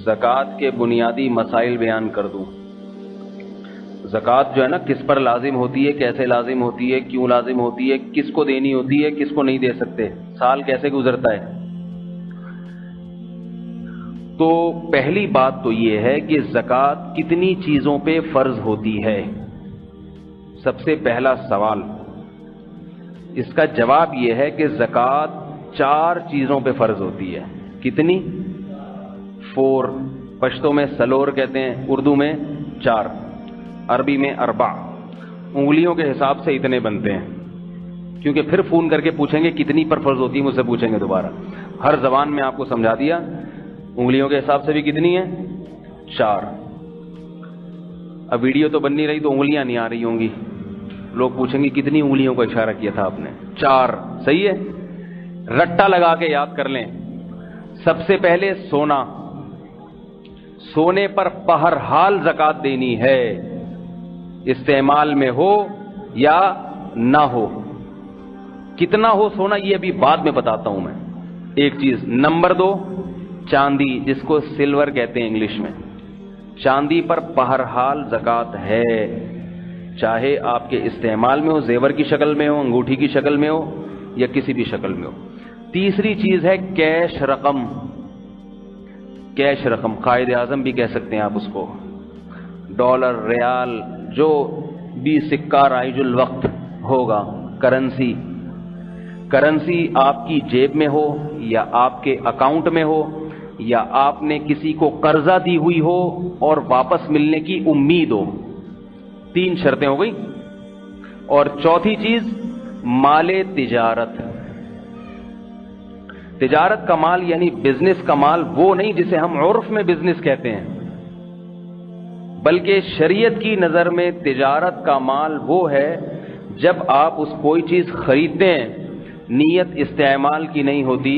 زکوٰۃ کے بنیادی مسائل بیان کر دوں. زکوٰۃ جو ہے نا کس پر لازم ہوتی ہے, کیسے لازم ہوتی ہے, کیوں لازم ہوتی ہے, کس کو دینی ہوتی ہے, کس کو نہیں دے سکتے, سال کیسے گزرتا ہے. تو پہلی بات تو یہ ہے کہ زکوٰۃ کتنی چیزوں پہ فرض ہوتی ہے. سب سے پہلا سوال, اس کا جواب یہ ہے کہ زکوٰۃ 4 چیزوں پہ فرض ہوتی ہے. کتنی؟ 4. پشتو میں سلور کہتے ہیں, اردو میں 4, عربی میں 4. انگلیوں کے حساب سے اتنے بنتے ہیں, کیونکہ پھر فون کر کے پوچھیں گے کتنی پر فرض ہوتی ہے, مجھ سے پوچھیں گے دوبارہ. ہر زبان میں آپ کو سمجھا دیا. انگلیوں کے حساب سے بھی کتنی ہے؟ 4. اب ویڈیو تو بن نہیں رہی تو انگلیاں نہیں آ رہی ہوں گی, لوگ پوچھیں گے کتنی انگلیوں کا اشارہ کیا تھا آپ نے. 4. صحیح ہے, رٹا لگا کے یاد کر لیں. سب سے پہلے سونا, سونے پر بہرحال زکوٰۃ دینی ہے, استعمال میں ہو یا نہ ہو. کتنا ہو سونا یہ ابھی بعد میں بتاتا ہوں میں. ایک چیز. نمبر 2, چاندی, جس کو سلور کہتے ہیں انگلش میں. چاندی پر بہرحال زکوٰۃ ہے, چاہے آپ کے استعمال میں ہو, زیور کی شکل میں ہو, انگوٹھی کی شکل میں ہو, یا کسی بھی شکل میں ہو. تیسری چیز ہے کیش رقم. کیش رقم, قائد اعظم بھی کہہ سکتے ہیں آپ اس کو, ڈالر, ریال, جو بھی سکہ رائج الوقت ہوگا. کرنسی, کرنسی آپ کی جیب میں ہو یا آپ کے اکاؤنٹ میں ہو یا آپ نے کسی کو قرضہ دی ہوئی ہو اور واپس ملنے کی امید ہو. 3 شرطیں ہو گئی. اور چوتھی چیز مال تجارت. تجارت کا مال یعنی بزنس کا مال وہ نہیں جسے ہم عرف میں بزنس کہتے ہیں, بلکہ شریعت کی نظر میں تجارت کا مال وہ ہے جب آپ اس کوئی چیز خریدتے ہیں, نیت استعمال کی نہیں ہوتی,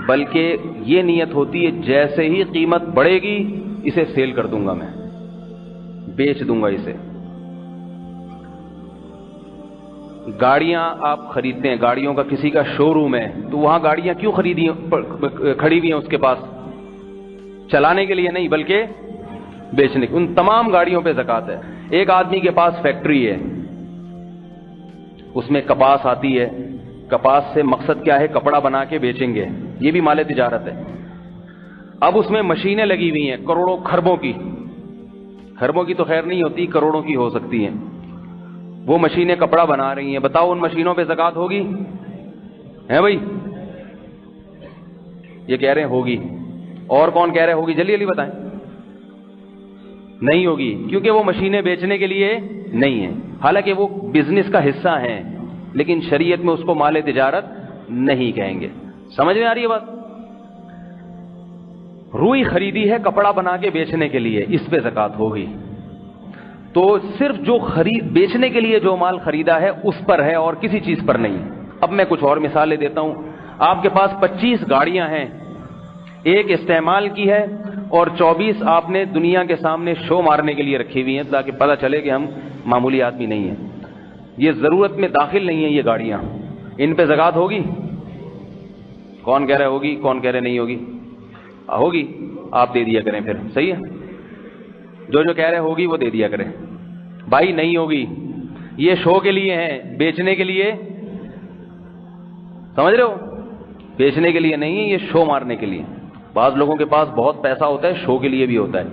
بلکہ یہ نیت ہوتی ہے جیسے ہی قیمت بڑھے گی اسے سیل کر دوں گا, میں بیچ دوں گا اسے. گاڑیاں آپ خریدتے ہیں, گاڑیوں کا کسی کا شو روم ہے, تو وہاں گاڑیاں کیوں کھڑی ہوئی ہیں اس کے پاس؟ چلانے کے لیے نہیں بلکہ بیچنے کے. ان تمام گاڑیوں پہ زکوٰۃ ہے. ایک آدمی کے پاس فیکٹری ہے, اس میں کپاس آتی ہے, کپاس سے مقصد کیا ہے؟ کپڑا بنا کے بیچیں گے, یہ بھی مال تجارت ہے. اب اس میں مشینیں لگی ہوئی ہیں کروڑوں خربوں کی, خربوں کی تو خیر نہیں ہوتی, کروڑوں کی ہو سکتی ہیں. وہ مشینیں کپڑا بنا رہی ہیں, بتاؤ ان مشینوں پہ زکوٰۃ ہوگی؟ ہے بھائی؟ یہ کہہ رہے ہیں ہوگی, اور کون کہہ رہے ہوگی؟ جلدی جلدی بتائیں. نہیں ہوگی, کیونکہ وہ مشینیں بیچنے کے لیے نہیں ہیں, حالانکہ وہ بزنس کا حصہ ہیں, لیکن شریعت میں اس کو مال تجارت نہیں کہیں گے. سمجھ میں آ رہی ہے بات؟ روئی خریدی ہے کپڑا بنا کے بیچنے کے لیے, اس پہ زکوٰۃ ہوگی. تو صرف جو بیچنے کے لیے جو مال خریدا ہے اس پر ہے اور کسی چیز پر نہیں. اب میں کچھ اور مثالیں دیتا ہوں. آپ کے پاس 25 گاڑیاں ہیں, ایک استعمال کی ہے اور 24 آپ نے دنیا کے سامنے شو مارنے کے لیے رکھی ہوئی ہیں تاکہ پتہ چلے کہ ہم معمولی آدمی نہیں ہیں, یہ ضرورت میں داخل نہیں ہیں یہ گاڑیاں. ان پہ زکوٰۃ ہوگی؟ کون کہہ رہے ہوگی, کون کہہ رہے نہیں ہوگی؟ ہوگی, آپ دے دیا کریں پھر. صحیح ہے, جو کہہ رہے ہوگی وہ دے دیا کریں. بھائی نہیں ہوگی, یہ شو کے لیے ہیں, بیچنے کے لیے, سمجھ رہے ہو؟ بیچنے کے لیے نہیں ہے, یہ شو مارنے کے لیے. بعض لوگوں کے پاس بہت پیسہ ہوتا ہے, شو کے لیے بھی ہوتا ہے.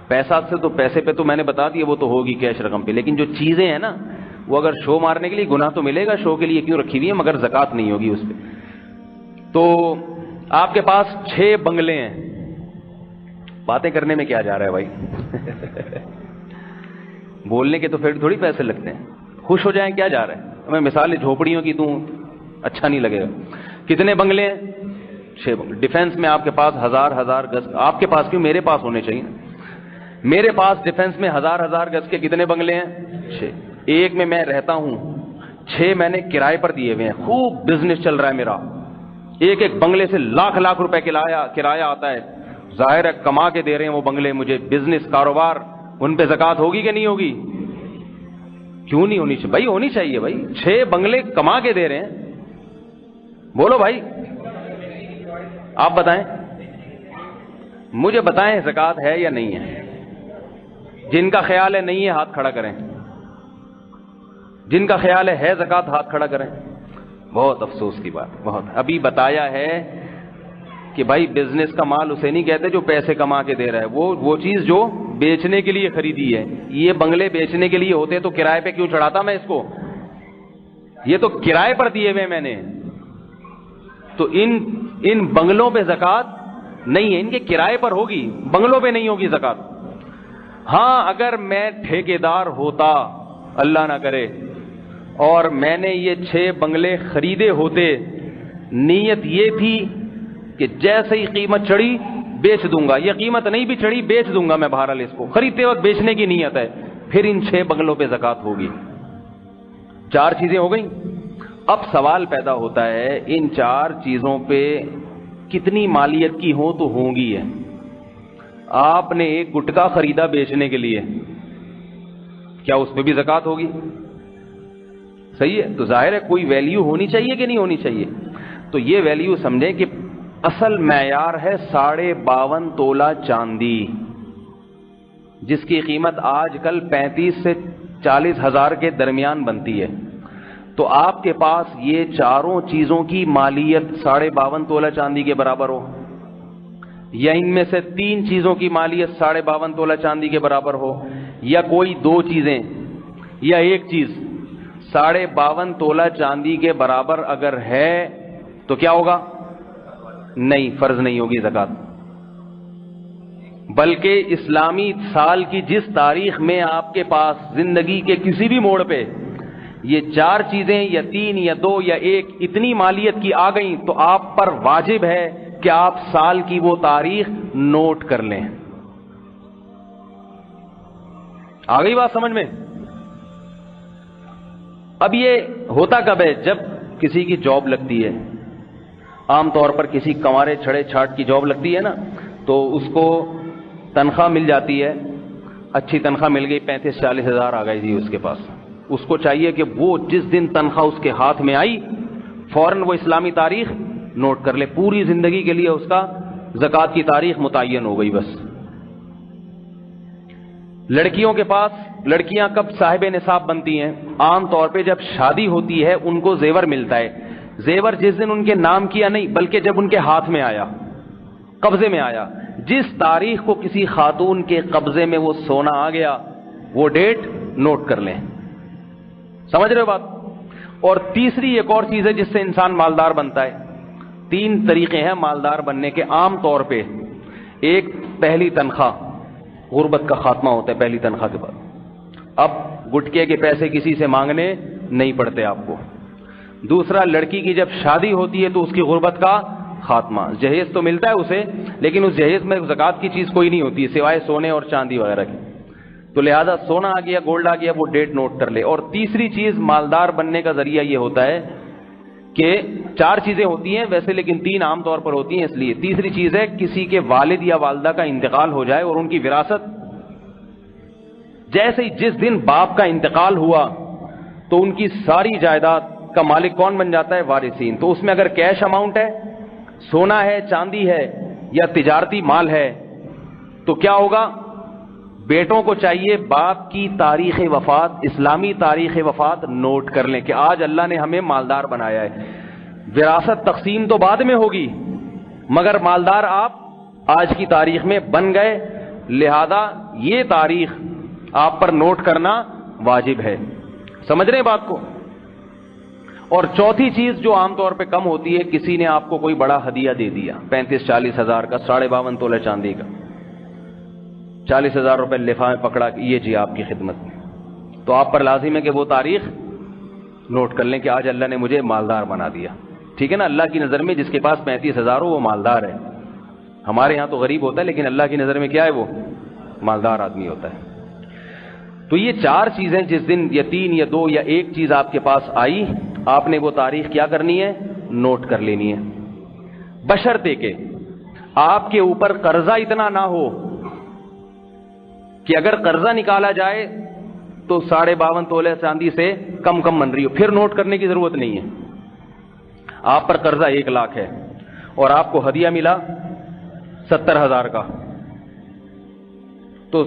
پیسہ سے تو پیسے پہ تو میں نے بتا دیا وہ تو ہوگی کیش رقم پہ, لیکن جو چیزیں ہیں نا وہ اگر شو مارنے کے لیے, گناہ تو ملے گا, شو کے لیے کیوں رکھی ہوئی ہے, مگر زکوٰۃ نہیں ہوگی اس پہ. تو آپ کے پاس 6 بنگلے ہیں. باتیں کرنے میں کیا جا رہا ہے بھائی؟ بولنے کے تو پھر تھوڑی پیسے لگتے ہیں, خوش ہو جائیں کیا جا رہا ہے؟ میں مثال جھوپڑیوں کی دوں, اچھا نہیں لگے گا. کتنے بنگلے ہیں؟ 6 بنگلے. ڈیفنس میں آپ کے پاس ہزار گز, آپ کے پاس کیوں, میرے پاس ہونے چاہیے. میرے پاس ڈیفنس میں ہزار گز کے کتنے بنگلے ہیں؟ 6. ایک میں رہتا ہوں, 6 میں نے کرائے پر دیے ہوئے ہیں, خوب بزنس چل رہا ہے میرا. ایک بنگلے سے لاکھ روپے کرایہ آتا ہے. ظاہر ہے کما کے دے رہے ہیں وہ بنگلے مجھے, بزنس, کاروبار. ان پہ زکوٰۃ ہوگی کہ نہیں ہوگی؟ کیوں نہیں ہونی چاہیے بھائی؟ ہونی چاہیے بھائی. 6 بنگلے کما کے دے رہے ہیں, بولو بھائی, آپ بتائیں. مجھے بتائیں زکوٰۃ ہے یا نہیں ہے؟ جن کا خیال ہے نہیں ہے ہاتھ کھڑا کریں، جن کا خیال ہے زکوٰۃ ہاتھ کھڑا کریں۔ بہت افسوس کی بات، بہت ابھی بتایا ہے کہ بھائی بزنس کا مال اسے نہیں کہتے جو پیسے کما کے دے رہا ہے، وہ چیز جو بیچنے کے لیے خریدی ہے۔ یہ بنگلے بیچنے کے لیے ہوتے تو کرائے پہ کیوں چڑھاتا میں اس کو؟ یہ تو کرائے پر دیے ہوئے میں نے، تو ان بنگلوں پہ زکوٰۃ نہیں ہے، ان کے کرائے پر ہوگی، بنگلوں پہ نہیں ہوگی زکوٰۃ۔ ہاں اگر میں ٹھیکیدار ہوتا، اللہ نہ کرے، اور میں نے یہ 6 بنگلے خریدے ہوتے، نیت یہ تھی کہ جیسے ہی قیمت چڑھی بیچ دوں گا، یہ قیمت نہیں بھی چڑھی بیچ دوں گا میں، بہرحال اس کو خریدتے وقت بیچنے کی نیت ہے، پھر ان 6 بنگلوں پہ زکوٰۃ ہوگی۔ 4 چیزیں ہو گئیں۔ اب سوال پیدا ہوتا ہے ان 4 چیزوں پہ کتنی مالیت کی ہو تو ہوں گی ہے۔ آپ نے ایک گٹکا خریدا بیچنے کے لیے، کیا اس پہ بھی زکوٰۃ ہوگی؟ صحیح ہے، تو ظاہر ہے کوئی ویلیو ہونی چاہیے کہ نہیں ہونی چاہیے؟ تو یہ ویلیو سمجھیں کہ اصل معیار ہے 52.5 تولہ چاندی، جس کی قیمت آج کل 35 سے 40 ہزار کے درمیان بنتی ہے۔ تو آپ کے پاس یہ چاروں چیزوں کی مالیت 52.5 تولہ چاندی کے برابر ہو، یا ان میں سے 3 چیزوں کی مالیت 52.5 تولہ چاندی کے برابر ہو، یا کوئی 2 چیزیں یا ایک چیز 52.5 تولہ چاندی کے برابر اگر ہے تو کیا ہوگا؟ نہیں، فرض نہیں ہوگی زکوٰۃ۔ بلکہ اسلامی سال کی جس تاریخ میں آپ کے پاس زندگی کے کسی بھی موڑ پہ یہ 4 چیزیں یا 3 یا 2 یا 1 اتنی مالیت کی آ گئیں تو آپ پر واجب ہے کہ آپ سال کی وہ تاریخ نوٹ کر لیں۔ آ گئی بات سمجھ میں؟ اب یہ ہوتا کب ہے؟ جب کسی کی جاب لگتی ہے، عام طور پر کسی کنوارے چھڑے چھاٹ کی جاب لگتی ہے نا، تو اس کو تنخواہ مل جاتی ہے، اچھی تنخواہ مل گئی، 35-40 ہزار آ گئی جی اس کے پاس۔ اس کو چاہیے کہ وہ جس دن تنخواہ اس کے ہاتھ میں آئی فوراً وہ اسلامی تاریخ نوٹ کر لے، پوری زندگی کے لیے اس کا زکوٰۃ کی تاریخ متعین ہو گئی بس۔ لڑکیوں کے پاس، لڑکیاں کب صاحب نصاب بنتی ہیں؟ عام طور پہ جب شادی ہوتی ہے ان کو زیور ملتا ہے، زیور جس دن ان کے نام کیا نہیں بلکہ جب ان کے ہاتھ میں آیا، قبضے میں آیا، جس تاریخ کو کسی خاتون کے قبضے میں وہ سونا آ گیا وہ ڈیٹ نوٹ کر لیں۔ سمجھ رہے ہو بات؟ اور تیسری ایک اور چیز ہے جس سے انسان مالدار بنتا ہے۔ 3 طریقے ہیں مالدار بننے کے عام طور پہ۔ ایک، پہلی تنخواہ، غربت کا خاتمہ ہوتا ہے پہلی تنخواہ کے بعد، اب گٹکے کے پیسے کسی سے مانگنے نہیں پڑتے آپ کو۔ دوسرا، لڑکی کی جب شادی ہوتی ہے تو اس کی غربت کا خاتمہ، جہیز تو ملتا ہے اسے لیکن اس جہیز میں زکوٰۃ کی چیز کوئی نہیں ہوتی سوائے سونے اور چاندی وغیرہ کی، تو لہذا سونا آ گیا، گولڈ آ گیا، وہ ڈیٹ نوٹ کر لے۔ اور تیسری چیز مالدار بننے کا ذریعہ یہ ہوتا ہے کہ 4 چیزیں ہوتی ہیں ویسے لیکن 3 عام طور پر ہوتی ہیں، اس لیے تیسری چیز ہے کسی کے والد یا والدہ کا انتقال ہو جائے اور ان کی وراثت، جیسے ہی جس دن باپ کا انتقال ہوا تو ان کی ساری جائیداد کا مالک کون بن جاتا ہے؟ وارثین۔ تو اس میں اگر کیش اماؤنٹ ہے، سونا ہے، چاندی ہے یا تجارتی مال ہے تو کیا ہوگا؟ بیٹوں کو چاہیے باپ کی تاریخ وفات، اسلامی تاریخ وفات نوٹ کر لیں کہ آج اللہ نے ہمیں مالدار بنایا ہے۔ وراثت تقسیم تو بعد میں ہوگی مگر مالدار آپ آج کی تاریخ میں بن گئے، لہذا یہ تاریخ آپ پر نوٹ کرنا واجب ہے۔ سمجھ رہے ہیں بات کو؟ اور چوتھی چیز جو عام طور پہ کم ہوتی ہے، کسی نے آپ کو کوئی بڑا ہدیہ دے دیا 35-40 ہزار کا، 52.5 تولہ چاندی کا، 40 ہزار روپے لفافے میں پکڑا کہ یہ جی آپ کی خدمت میں، تو آپ پر لازم ہے کہ وہ تاریخ نوٹ کر لیں کہ آج اللہ نے مجھے مالدار بنا دیا۔ ٹھیک ہے نا؟ اللہ کی نظر میں جس کے پاس 35 ہزار ہو وہ مالدار ہے، ہمارے ہاں تو غریب ہوتا ہے لیکن اللہ کی نظر میں کیا ہے؟ وہ مالدار آدمی ہوتا ہے۔ تو یہ 4 چیزیں جس دن یا 3 یا 2 یا 1 چیز آپ کے پاس آئی، آپ نے وہ تاریخ کیا کرنی ہے؟ نوٹ کر لینی ہے، بشرطے کہ آپ کے اوپر قرضہ اتنا نہ ہو کہ اگر قرضہ نکالا جائے تو 52.5 تولے چاندی سے کم بن رہی ہو، پھر نوٹ کرنے کی ضرورت نہیں ہے۔ آپ پر قرضہ 1 لاکھ ہے اور آپ کو ہدیہ ملا 70 ہزار کا، تو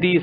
30।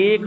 1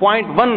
0.1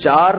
4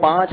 5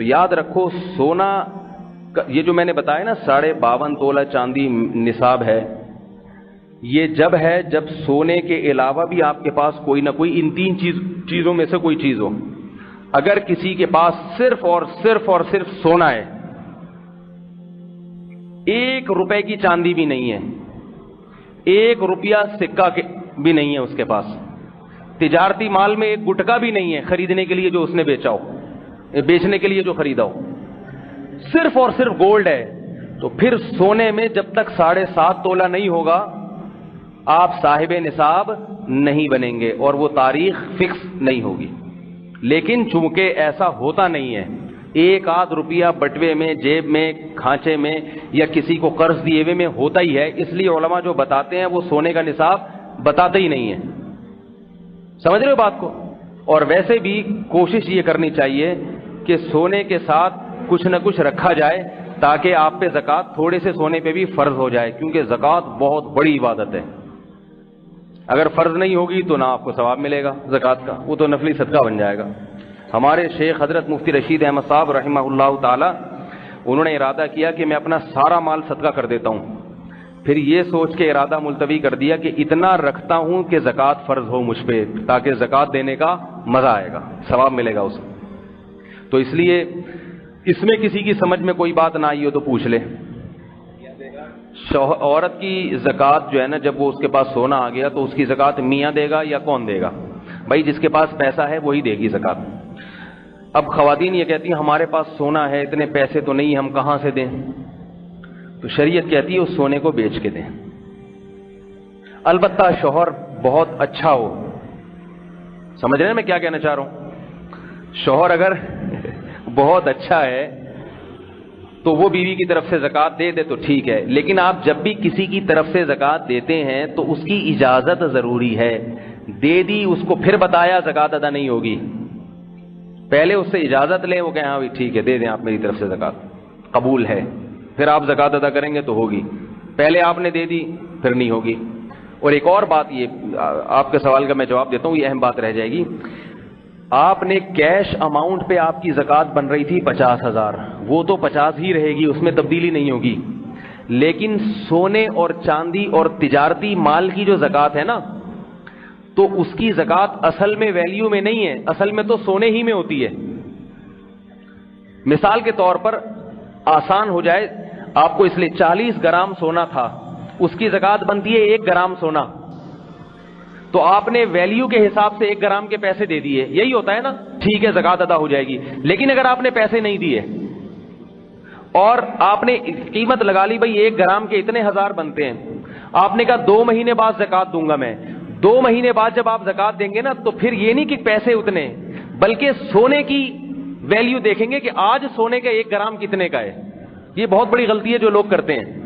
تو یاد رکھو سونا یہ جو میں نے بتایا نا 52.5 تولہ چاندی نصاب ہے، یہ جب ہے جب سونے کے علاوہ بھی آپ کے پاس کوئی نہ کوئی ان 3 چیزوں میں سے کوئی چیز ہو۔ اگر کسی کے پاس صرف اور صرف سونا ہے، 1 روپے کی چاندی بھی نہیں ہے، 1 روپیہ سکہ بھی نہیں ہے اس کے پاس، تجارتی مال میں 1 گٹکا بھی نہیں ہے خریدنے کے لیے جو اس نے بیچا ہو، بیچنے کے لیے جو خریدا ہو، صرف اور صرف گولڈ ہے، تو پھر سونے میں جب تک 7.5 تولہ نہیں ہوگا آپ صاحب نصاب نہیں بنیں گے اور وہ تاریخ فکس نہیں ہوگی۔ لیکن چونکہ ایسا ہوتا نہیں ہے، 1 روپیہ بٹوے میں، جیب میں، کھانچے میں یا کسی کو قرض دیے ہوئے میں ہوتا ہی ہے، اس لیے علماء جو بتاتے ہیں وہ سونے کا نصاب بتاتے ہی نہیں ہیں۔ سمجھ رہے ہو بات کو؟ اور ویسے بھی کوشش یہ کرنی چاہیے کہ سونے کے ساتھ کچھ نہ کچھ رکھا جائے تاکہ آپ پہ زکوٰۃ تھوڑے سے سونے پہ بھی فرض ہو جائے، کیونکہ زکوٰۃ بہت بڑی عبادت ہے۔ اگر فرض نہیں ہوگی تو نہ آپ کو ثواب ملے گا زکوٰۃ کا، وہ تو نفلی صدقہ بن جائے گا۔ ہمارے شیخ حضرت مفتی رشید احمد صاحب رحمہ اللہ تعالی، انہوں نے ارادہ کیا کہ میں اپنا سارا مال صدقہ کر دیتا ہوں، پھر یہ سوچ کے ارادہ ملتوی کر دیا کہ اتنا رکھتا ہوں کہ زکوٰۃ فرض ہو مجھ پہ، تاکہ زکوٰۃ دینے کا مزہ آئے گا، ثواب ملے گا اسے۔ تو اس لیے اس میں کسی کی سمجھ میں کوئی بات نہ آئی ہو تو پوچھ لے۔ عورت کی زکوٰۃ جو ہے نا، جب وہ اس کے پاس سونا آ گیا تو اس کی زکوٰۃ میاں دے گا یا کون دے گا؟ بھائی جس کے پاس پیسہ ہے وہی دے گی زکوٰۃ۔ اب خواتین یہ کہتی ہیں ہمارے پاس سونا ہے، اتنے پیسے تو نہیں، ہم کہاں سے دیں؟ تو شریعت کہتی ہے اس سونے کو بیچ کے دیں، البتہ شوہر بہت اچھا ہو۔ سمجھ رہے ہیں میں کیا کہنا چاہ رہا ہوں؟ شوہر اگر بہت اچھا ہے تو وہ بیوی کی طرف سے زکوٰۃ دے دے تو ٹھیک ہے، لیکن آپ جب بھی کسی کی طرف سے زکوٰۃ دیتے ہیں تو اس کی اجازت ضروری ہے۔ دے دی، اس کو پھر بتایا زکوٰۃ ادا نہیں ہوگی، پہلے اس سے اجازت لیں، وہ کہیں ہاں بھی ٹھیک ہے دے دیں آپ میری طرف سے زکوٰۃ، قبول ہے، پھر آپ زکوٰۃ ادا کریں گے تو ہوگی۔ پہلے آپ نے دے دی پھر نہیں ہوگی۔ اور ایک اور بات، یہ آپ کے سوال کا میں جواب دیتا ہوں، یہ اہم بات رہ جائے گی۔ آپ نے کیش اماؤنٹ پہ آپ کی زکوٰۃ بن رہی تھی 50,000، وہ تو 50 ہی رہے گی، اس میں تبدیلی نہیں ہوگی، لیکن سونے اور چاندی اور تجارتی مال کی جو زکوٰۃ ہے نا، تو اس کی زکوٰۃ اصل میں ویلیو میں نہیں ہے، اصل میں تو سونے ہی میں ہوتی ہے۔ مثال کے طور پر آسان ہو جائے آپ کو، اس لیے 40 گرام سونا تھا، اس کی زکوٰۃ بنتی ہے 1 گرام سونا، تو آپ نے ویلیو کے حساب سے 1 گرام کے پیسے دے دیے، یہی ہوتا ہے نا، ٹھیک ہے زکوٰۃ ادا ہو جائے گی۔ لیکن اگر آپ نے پیسے نہیں دیے اور آپ نے قیمت لگا لی بھائی 1 گرام کے اتنے 1000 بنتے ہیں، آپ نے کہا 2 مہینے بعد زکوٰۃ دوں گا میں، 2 مہینے بعد جب آپ زکوٰۃ دیں گے نا تو پھر یہ نہیں کہ پیسے اتنے، بلکہ سونے کی ویلیو دیکھیں گے کہ آج سونے کا 1 گرام کتنے کا ہے۔ یہ بہت بڑی غلطی ہے جو لوگ کرتے ہیں۔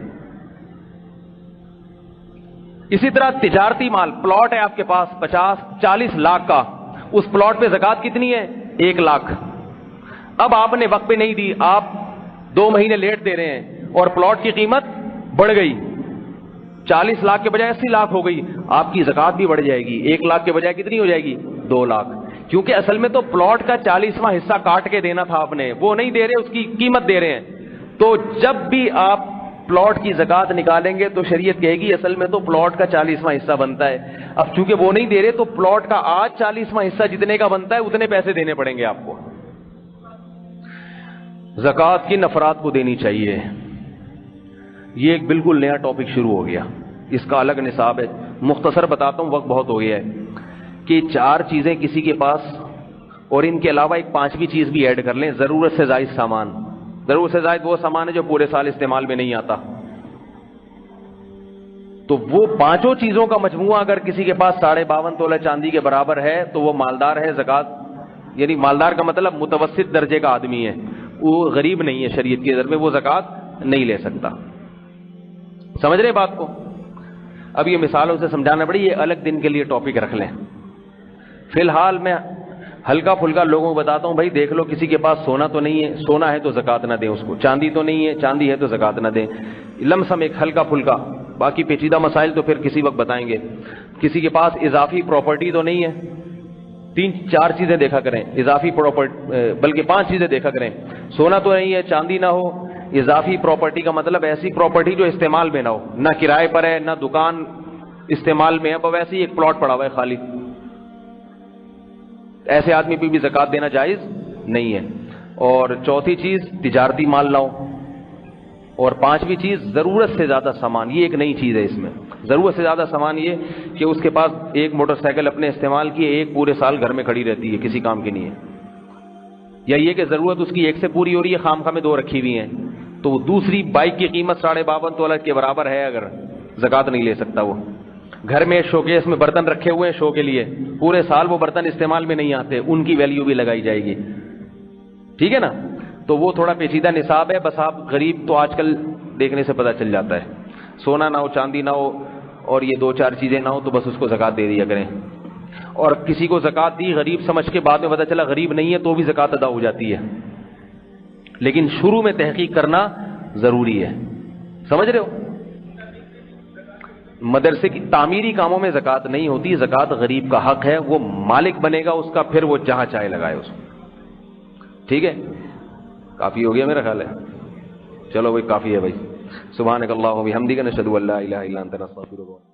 اسی طرح تجارتی مال، پلاٹ ہے آپ کے پاس 40 لاکھ کا، اس پلاٹ پہ زکوٰۃ کتنی ہے؟ 1 لاکھ۔ اب آپ نے وقت پہ نہیں دی، آپ 2 مہینے لیٹ دے رہے ہیں اور پلاٹ کی قیمت بڑھ گئی، 40 لاکھ کے بجائے 80 لاکھ ہو گئی، آپ کی زکوٰۃ بھی بڑھ جائے گی، 1 لاکھ کے بجائے کتنی ہو جائے گی؟ 2 لاکھ، کیونکہ اصل میں تو پلاٹ کا 40واں حصہ کاٹ کے دینا تھا آپ نے، وہ نہیں دے رہے، اس کی قیمت دے رہے ہیں۔ تو جب بھی آپ پلاٹ کی زکوٰۃ نکالیں گے تو شریعت کہے گی اصل میں تو پلاٹ کا 40واں حصہ بنتا ہے، اب چونکہ وہ نہیں دے رہے تو پلاٹ کا آج 40واں حصہ جتنے کا بنتا ہے اتنے پیسے دینے پڑیں گے آپ کو۔ زکوٰۃ کن افراد کو دینی چاہیے، یہ ایک بالکل نیا ٹاپک شروع ہو گیا، اس کا الگ نصاب ہے۔ مختصر بتاتا ہوں، وقت بہت ہو گیا ہے، کہ 4 چیزیں کسی کے پاس، اور ان کے علاوہ ایک 5ویں چیز بھی ایڈ کر لیں، ضرورت سے زائد سامان۔ ضرورت سے زائد وہ سامان ہے جو پورے سال استعمال میں نہیں آتا، تو وہ 5 چیزوں کا مجموعہ اگر کسی کے پاس 52.5 تولہ چاندی کے برابر ہے تو وہ مالدار ہے۔ زکوٰۃ یعنی مالدار کا مطلب متوسط درجے کا آدمی ہے، وہ غریب نہیں ہے، شریعت کی نظر میں وہ زکوٰۃ نہیں لے سکتا۔ سمجھ رہے بات کو؟ اب یہ مثالوں سے سمجھانا پڑی، یہ الگ دن کے لیے ٹاپک رکھ لیں۔ فی الحال میں ہلکا پھلکا لوگوں کو بتاتا ہوں، بھائی دیکھ لو کسی کے پاس سونا تو نہیں ہے، سونا ہے تو زکوٰۃ نہ دیں اس کو، چاندی تو نہیں ہے، چاندی ہے تو زکوٰۃ نہ دیں، لمسم ایک ہلکا پھلکا، باقی پیچیدہ مسائل تو پھر کسی وقت بتائیں گے۔ کسی کے پاس اضافی پراپرٹی تو نہیں ہے، 3-4 چیزیں دیکھا کریں اضافی پراپرٹی، بلکہ 5 چیزیں دیکھا کریں. سونا تو نہیں ہے، چاندی نہ ہو. اضافی پراپرٹی کا مطلب ایسی پراپرٹی جو استعمال میں نہ ہو، نہ کرائے پر ہے، نہ دکان استعمال میں ہے، پر ویسے ہی ایک پلاٹ پڑا ہوا ہے خالی. ایسے آدمی پہ بھی زکوٰۃ دینا جائز نہیں ہے. اور چوتھی چیز تجارتی مال لاؤ. اور 5ویں چیز ضرورت سے زیادہ سامان. یہ ایک نئی چیز ہے اس میں. ضرورت سے زیادہ سامان یہ کہ اس کے پاس ایک موٹر سائیکل اپنے استعمال کی ایک پورے سال گھر میں کھڑی رہتی ہے، کسی کام کی نہیں ہے. یا یہ کہ ضرورت اس کی ایک سے پوری ہو رہی ہے، خام خواہ میں 2 رکھی ہوئی ہیں، تو وہ دوسری بائک کی قیمت 52.5 تولہ کے برابر ہے، اگر زکوٰۃ نہیں لے سکتا. وہ گھر میں شوکیس میں برتن رکھے ہوئے ہیں شو کے لیے، پورے سال وہ برتن استعمال میں نہیں آتے، ان کی ویلیو بھی لگائی جائے گی. ٹھیک ہے نا؟ تو وہ تھوڑا پیچیدہ نصاب ہے. بس آپ غریب تو آج کل دیکھنے سے پتہ چل جاتا ہے، سونا نہ ہو، چاندی نہ ہو، اور یہ 2-4 چیزیں نہ ہو، تو بس اس کو زکوٰۃ دے دیا کریں. اور کسی کو زکوٰۃ دی غریب سمجھ کے، بعد میں پتہ چلا غریب نہیں ہے تو بھی زکوٰۃ ادا ہو جاتی ہے. لیکن شروع میں تحقیق کرنا ضروری ہے. سمجھ رہے ہو؟ مدرسے کی تعمیری کاموں میں زکوٰۃ نہیں ہوتی. زکوٰۃ غریب کا حق ہے، وہ مالک بنے گا اس کا، پھر وہ جہاں چاہے لگائے اس کو. ٹھیک ہے؟ کافی ہو گیا میرا خیال ہے. چلو بھائی کافی ہے بھائی. سبحانک اللہم و بحمدک، نشہد ان لا الہ الا انت، نستغفرک.